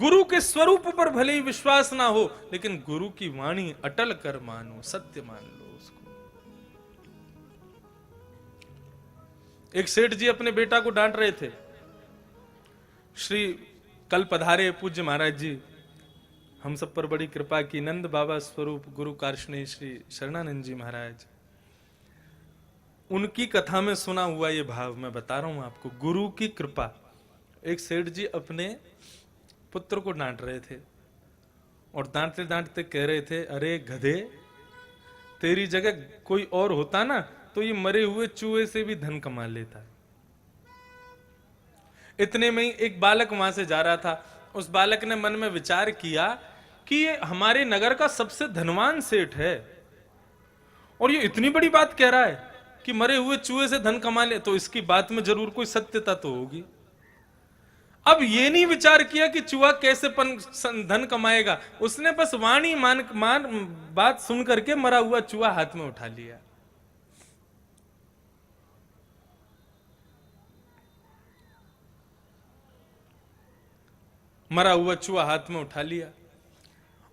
गुरु के स्वरूप पर भले ही विश्वास ना हो, लेकिन गुरु की वाणी अटल कर मानो, सत्य मान लो उसको। एक सेठ जी अपने बेटा को डांट रहे थे। श्री कल पधारे पूज्य महाराज जी, हम सब पर बड़ी कृपा की, नंद बाबा स्वरूप गुरु कार्षणी श्री शरणानंद जी महाराज, उनकी कथा में सुना हुआ ये भाव मैं बता रहा हूं आपको। गुरु की कृपा। एक सेठ जी अपने पुत्र को डांट रहे थे और डांटते डांटते कह रहे थे, अरे गधे, तेरी जगह कोई और होता ना तो ये मरे हुए चूहे से भी धन कमा लेता। इतने में ही एक बालक वहां से जा रहा था। उस बालक ने मन में विचार किया कि ये हमारे नगर का सबसे धनवान सेठ है और ये इतनी बड़ी बात कह रहा है कि मरे हुए चूहे से धन कमा ले, तो इसकी बात में जरूर कोई सत्यता तो होगी। अब ये नहीं विचार किया कि चूहा कैसे धन कमाएगा, उसने बस वाणी मान बात सुन करके मरा हुआ चूहा हाथ में उठा लिया। मरा हुआ चूहा हाथ में उठा लिया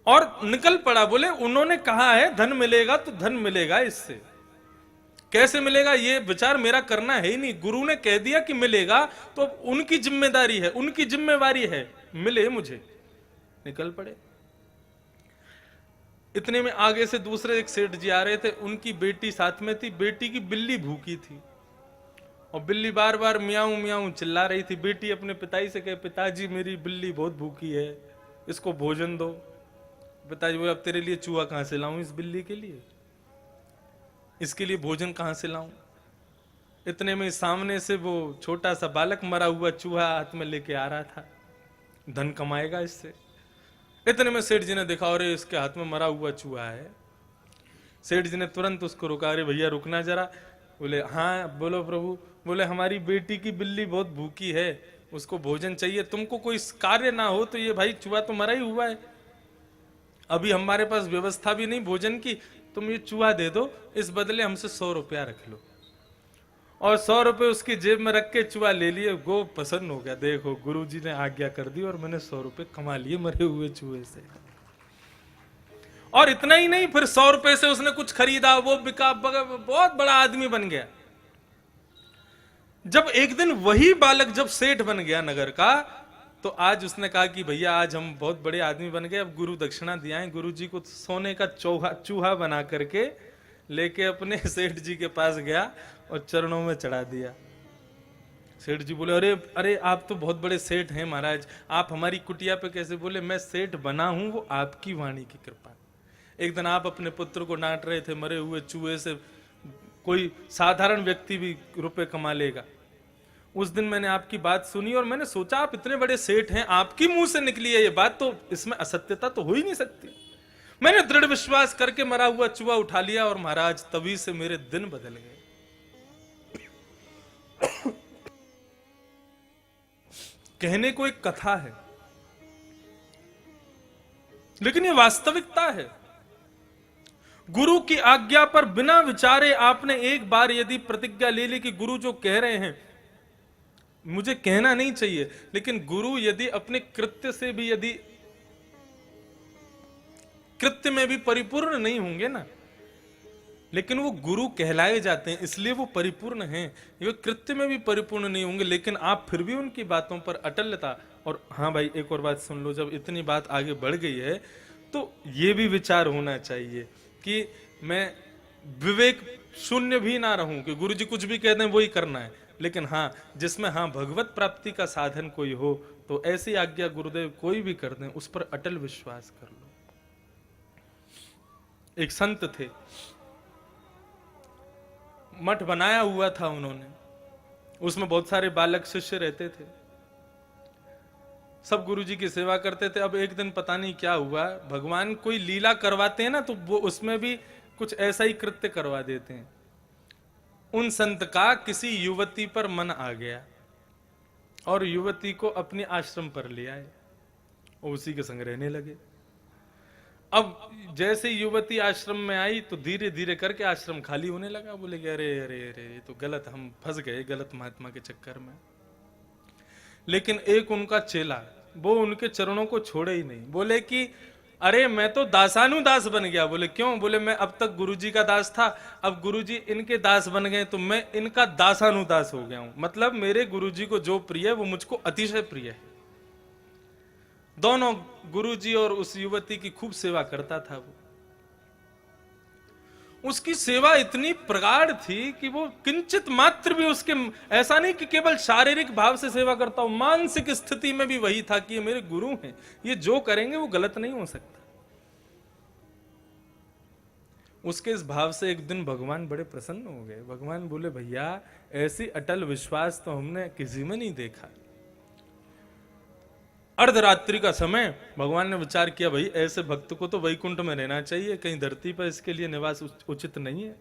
और निकल पड़ा। बोले उन्होंने कहा है धन मिलेगा तो धन मिलेगा, इससे कैसे मिलेगा ये विचार मेरा करना है ही नहीं। गुरु ने कह दिया कि मिलेगा तो उनकी जिम्मेदारी है, उनकी जिम्मेवारी है, मिले मुझे। निकल पड़े। इतने में आगे से दूसरे एक सेठ जी आ रहे थे, उनकी बेटी साथ में थी। बेटी की बिल्ली भूखी थी और बिल्ली बार बार मियाऊं मियाऊं चिल्ला रही थी। बेटी अपने पिताजी से कहे, पिताजी मेरी बिल्ली बहुत भूखी है, इसको भोजन दो। पिताजी बोले, अब तेरे लिए चूहा कहां से लाऊं इस बिल्ली के लिए, इसके लिए भोजन कहां से लाऊं। इतने में सामने से वो छोटा सा बालक मरा हुआ चूहा हाथ में लेके आ रहा था, धन कमाएगा इससे। इतने में सेठ जी ने देखा, अरे इसके हाथ में मरा हुआ चूहा है। सेठ जी ने तुरंत उसको रुका, अरे भैया रुकना जरा। बोले हाँ बोलो प्रभु। बोले हमारी बेटी की बिल्ली बहुत भूखी है, उसको भोजन चाहिए, तुमको कोई कार्य ना हो तो ये भाई चूहा तो मरा ही हुआ है, अभी हमारे पास व्यवस्था भी नहीं भोजन की, तुम ये चूहा दे दो, इस बदले हमसे 100 रुपया रख लो। और 100 रुपये उसकी जेब में रख के चूहा ले लिए। गो प्रसन्न हो गया, देखो गुरुजी ने आज्ञा कर दी और मैंने 100 रुपये कमा लिए मरे हुए चूहे से। और इतना ही नहीं, फिर 100 रुपए से उसने कुछ खरीदा, वो बिका, बहुत बड़ा आदमी बन गया। जब एक दिन वही बालक जब सेठ बन गया नगर का, तो आज उसने कहा कि भैया आज हम बहुत बड़े आदमी बन गए, अब गुरु दक्षिणा दिया है। गुरु जी को सोने का चूहा बना करके लेके अपने सेठ जी के पास गया और चरणों में चढ़ा दिया। सेठ जी बोले, अरे अरे आप तो बहुत बड़े सेठ हैं महाराज, आप हमारी कुटिया पे कैसे। बोले मैं सेठ बना हूं वो आपकी वाणी की कृपा। एक दिन आप अपने पुत्र को डांट रहे थे, मरे हुए चूहे से कोई साधारण व्यक्ति भी रुपए कमा लेगा। उस दिन मैंने आपकी बात सुनी और मैंने सोचा आप इतने बड़े सेठ हैं, आपकी मुंह से निकली है ये बात, तो इसमें असत्यता तो हो ही नहीं सकती। मैंने दृढ़ विश्वास करके मरा हुआ चूहा उठा लिया और महाराज तभी से मेरे दिन बदल गए। कहने को एक कथा है, लेकिन ये वास्तविकता है। गुरु की आज्ञा पर बिना विचारे आपने एक बार यदि प्रतिज्ञा ले ली कि गुरु जो कह रहे हैं मुझे कहना नहीं चाहिए, लेकिन गुरु यदि अपने कृत्य से भी, यदि कृत्य में भी परिपूर्ण नहीं होंगे ना, लेकिन वो गुरु कहलाए जाते हैं, इसलिए वो परिपूर्ण हैं। ये कृत्य में भी परिपूर्ण नहीं होंगे, लेकिन आप फिर भी उनकी बातों पर अटलता। और हाँ भाई एक और बात सुन लो, जब इतनी बात आगे बढ़ गई है तो ये भी विचार होना चाहिए कि मैं विवेक शून्य भी ना रहूं कि गुरु जी कुछ भी कह दें वही करना है, लेकिन हाँ जिसमें हाँ भगवत प्राप्ति का साधन कोई हो तो ऐसी आज्ञा गुरुदेव कोई भी कर दें उस पर अटल विश्वास कर लो। एक संत थे, मठ बनाया हुआ था उन्होंने, उसमें बहुत सारे बालक शिष्य रहते थे, सब गुरुजी की सेवा करते थे। अब एक दिन पता नहीं क्या हुआ, भगवान कोई लीला करवाते हैं ना तो वो उसमें भी कुछ ऐसा ही कृत्य करवा देते हैं। उन संत का किसी युवती पर मन आ गया और युवती को अपने आश्रम पर ले आए और उसी के संग रहने लगे। अब जैसे युवती आश्रम में आई तो धीरे धीरे करके आश्रम खाली होने लगा। बोले कि अरे अरे अरे ये तो गलत, हम फंस गए गलत महात्मा के चक्कर में। लेकिन एक उनका चेला वो उनके चरणों को छोड़े ही नहीं। बोले कि अरे मैं तो दासानुदास बन गया। बोले क्यों? बोले मैं अब तक गुरुजी का दास था, अब गुरुजी इनके दास बन गए तो मैं इनका दासानुदास हो गया हूं। मतलब मेरे गुरुजी को जो प्रिय है वो मुझको अतिशय प्रिय है। दोनों गुरुजी और उस युवती की खूब सेवा करता था वो। उसकी सेवा इतनी प्रगाढ़ थी कि वो किंचित मात्र भी उसके, ऐसा नहीं कि केवल शारीरिक भाव से सेवा करता हो, मानसिक स्थिति में भी वही था कि ये मेरे गुरु हैं, ये जो करेंगे वो गलत नहीं हो सकता। उसके इस भाव से एक दिन भगवान बड़े प्रसन्न हो गए। भगवान बोले भैया ऐसी अटल विश्वास तो हमने किसी में नहीं देखा। अर्धरात्रि का समय भगवान ने विचार किया भाई ऐसे भक्त को तो वैकुंठ में रहना चाहिए, कहीं धरती पर इसके लिए निवास उचित नहीं है।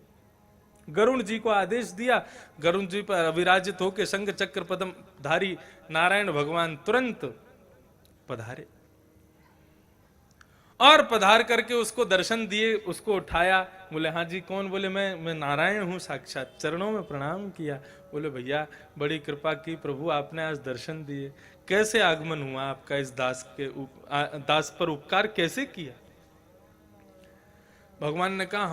गरुण जी को आदेश दिया। गरुण जी पर अविराजित होकर शंख चक्र पद्म धारी नारायण भगवान तुरंत पधारे और पधार करके उसको दर्शन दिए, उसको उठाया। बोले हाँ जी कौन? बोले मैं नारायण हूं साक्षात। चरणों में प्रणाम किया। बोले भैया बड़ी कृपा की प्रभु, आपने आज दर्शन दिए, कैसे आगमन हुआ आपका इस दास पर उपकार कैसे किया? भगवान ने कहा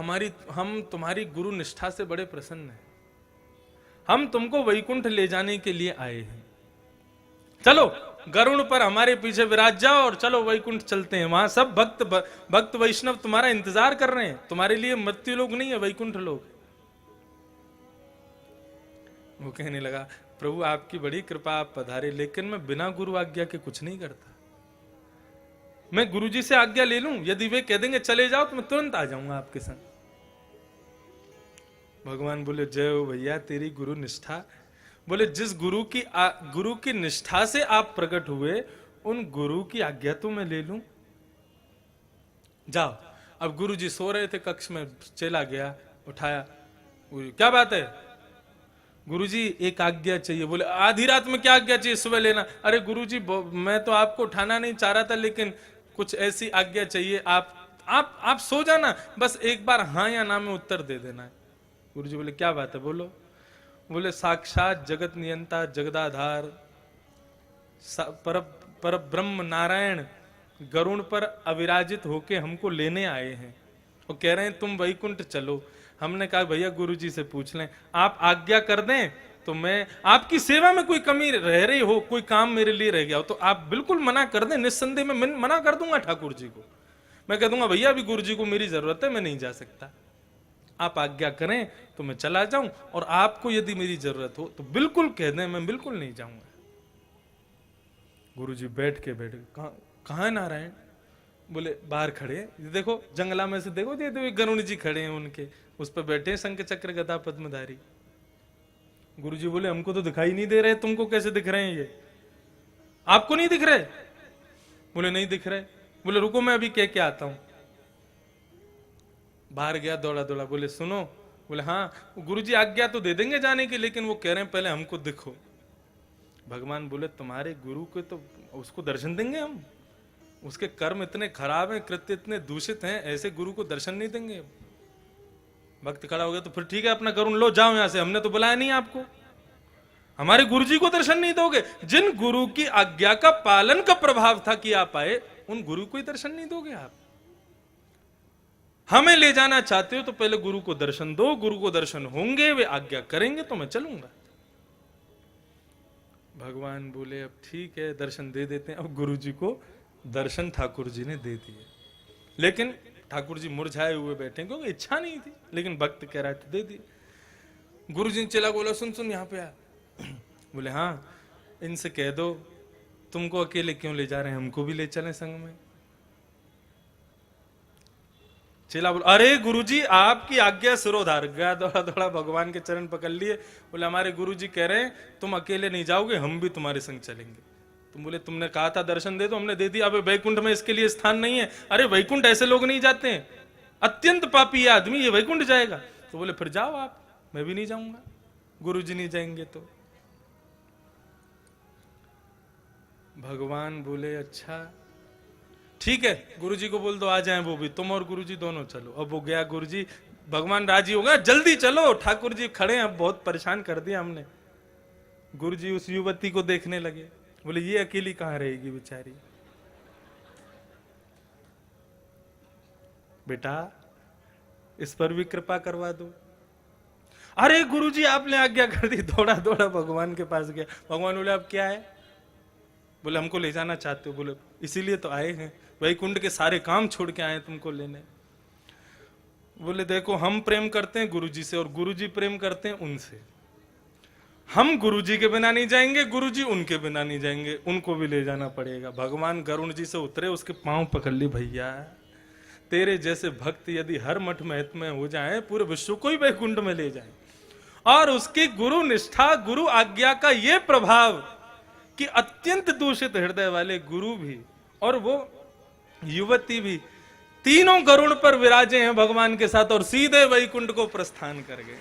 हम तुम्हारी गुरु निष्ठा से बड़े प्रसन्न हैं, हम तुमको वैकुंठ ले जाने के लिए आए हैं। चलो गरुड़ पर हमारे पीछे विराज जाओ और चलो वैकुंठ चलते हैं। वहां सब भक्त वैष्णव तुम्हारा इंतजार कर रहे हैं, तुम्हारे लिए मृत्यु लोग नहीं है, वैकुंठ लोग। वो कहने लगा प्रभु आपकी बड़ी कृपा, आप पधारे, लेकिन मैं बिना गुरु आज्ञा के कुछ नहीं करता। मैं गुरुजी से आज्ञा ले लूं, यदि वे कह देंगे चले जाओ तो मैं तुरंत आ जाऊंगा आपके संग। भगवान बोले जय हो भैया तेरी गुरु निष्ठा। बोले जिस गुरु की निष्ठा से आप प्रकट हुए उन गुरु की आज्ञा तो मैं ले लूं। जाओ। अब गुरुजी सो रहे थे कक्ष में, चला गया उठाया। क्या बात है? गुरुजी एक आज्ञा चाहिए। बोले आधी रात में क्या आज्ञा चाहिए, सुबह लेना। अरे गुरुजी मैं तो आपको उठाना नहीं चाह रहा था, लेकिन कुछ ऐसी आज्ञा चाहिए, आप सो जाना, बस एक बार हाँ या ना में उत्तर दे देना है। गुरुजी बोले क्या बात है बोलो। बोले साक्षात जगत नियंता जगदाधार पर ब्रह्म नारायण गरुण पर अविराजित होके हमको लेने आए हैं और कह रहे हैं तुम वैकुंठ चलो। हमने कहा भैया गुरुजी से पूछ लें, आप आज्ञा कर दें तो मैं आपकी सेवा में कोई कमी रह रही हो, कोई काम मेरे लिए रह गया हो तो आप बिल्कुल मना कर दें, निस्संदेह मैं मना कर दूंगा ठाकुर जी को। मैं कह दूंगा भैया अभी गुरुजी को मेरी जरूरत है, मैं नहीं जा सकता, आप आज्ञा करें तो मैं चला जाऊं, और आपको यदि मेरी जरूरत हो तो बिल्कुल कह दें, मैं बिल्कुल नहीं जाऊंगा। गुरुजी बैठ के कहाँ है नारायण? बोले बाहर खड़े, देखो जंगला में से देखो, ये गरुण जी खड़े हैं, उनके उस पर बैठे शंख चक्र गदा पद्मधारी। गुरुजी बोले हमको तो दिखाई नहीं दे रहे, तुमको कैसे दिख रहे हैं ये? आपको नहीं दिख रहे? बोले नहीं दिख रहे। बोले रुको मैं अभी कह के आता हूं। बाहर गया दौड़ा दौड़ा। बोले सुनो। बोले हाँ। गुरुजी आज्ञा तो दे देंगे जाने की, लेकिन वो कह रहे हैं पहले हमको दिखो। भगवान बोले तुम्हारे गुरु को तो उसको दर्शन देंगे हम? उसके कर्म इतने खराब हैं, कृत्य इतने दूषित हैं, ऐसे गुरु को दर्शन नहीं देंगे। भक्त खड़ा हो गया तो फिर ठीक है अपना करुण लो, जाओ यहां से, हमने तो बुलाया नहीं आपको, हमारे गुरुजी को दर्शन नहीं दोगे? जिन गुरु की आज्ञा का पालन का प्रभाव था कि आप आए, उन गुरु को ही दर्शन नहीं दोगे आप? हमें ले जाना चाहते हो तो पहले गुरु को दर्शन दो, गुरु को दर्शन होंगे, वे आज्ञा करेंगे तो मैं चलूंगा। भगवान बोले अब ठीक है दर्शन दे देते हैं। अब गुरुजी को दर्शन ठाकुर जी ने दे दिए, लेकिन ठाकुर जी मुरझाए हुए बैठे, क्योंकि इच्छा नहीं थी, लेकिन भक्त कह रहा था दे दिए। गुरुजी ने चला बोला सुन सुन यहाँ पे आ। बोले हाँ। इनसे कह दो तुमको अकेले क्यों ले जा रहे हैं, हमको भी ले चले संग में। चेला बोला अरे गुरुजी आपकी आज्ञा सिरोधार। गया दौड़ा दौड़ा भगवान के चरण पकड़ लिए। बोले हमारे गुरुजी कह रहे हैं तुम अकेले नहीं जाओगे, हम भी तुम्हारे संग चलेंगे। तुम बोले तुमने कहा था दर्शन दे दो, हमने दे दिया, अब वैकुंठ में इसके लिए स्थान नहीं है। अरे वैकुंठ ऐसे लोग नहीं जाते हैं, अत्यंत पापी है आदमी, ये वैकुंठ जाएगा? तो बोले फिर जाओ आप, मैं भी नहीं जाऊंगा, गुरुजी नहीं जाएंगे तो। भगवान बोले अच्छा ठीक है, गुरुजी को बोल दो आ जाएं वो भी, तुम और गुरुजी दोनों चलो। अब वो गया गुरुजी, भगवान राजी हो गया, जल्दी चलो, ठाकुर जी खड़े हैं, अब बहुत परेशान कर दिया हमने। गुरुजी उस युवती को देखने लगे, बोले ये अकेली कहां रहेगी बेचारी। बेटा इस पर भी कृपा करवा दो। अरे गुरुजी आपने आज्ञा कर दी, दौड़ा दौड़ा भगवान के पास गया। भगवान बोले अब क्या है? बोले हमको ले जाना चाहते हो? बोले इसीलिए तो आए हैं, वैकुंठ के सारे काम छोड़ के आए तुमको लेने। बोले देखो हम प्रेम करते हैं गुरुजी से और गुरुजी प्रेम करते हैं उनसे। हम गुरुजी के बिना नहीं जाएंगे, गुरुजी उनके बिना नहीं जाएंगे, उनको भी ले जाना पड़ेगा। भगवान गरुण जी से उतरे, उसके पांव पकड़ ली, भैया तेरे जैसे भक्त यदि हर मठ महत्व हो जाए, पूरे विश्व को ही वैकुंठ में ले जाए। और उसकी गुरु निष्ठा, गुरु आज्ञा का ये प्रभाव कि अत्यंत दूषित हृदय वाले गुरु भी और वो युवती भी तीनों गरुड़ पर विराजे हैं भगवान के साथ और सीधे वैकुंठ को प्रस्थान कर गए।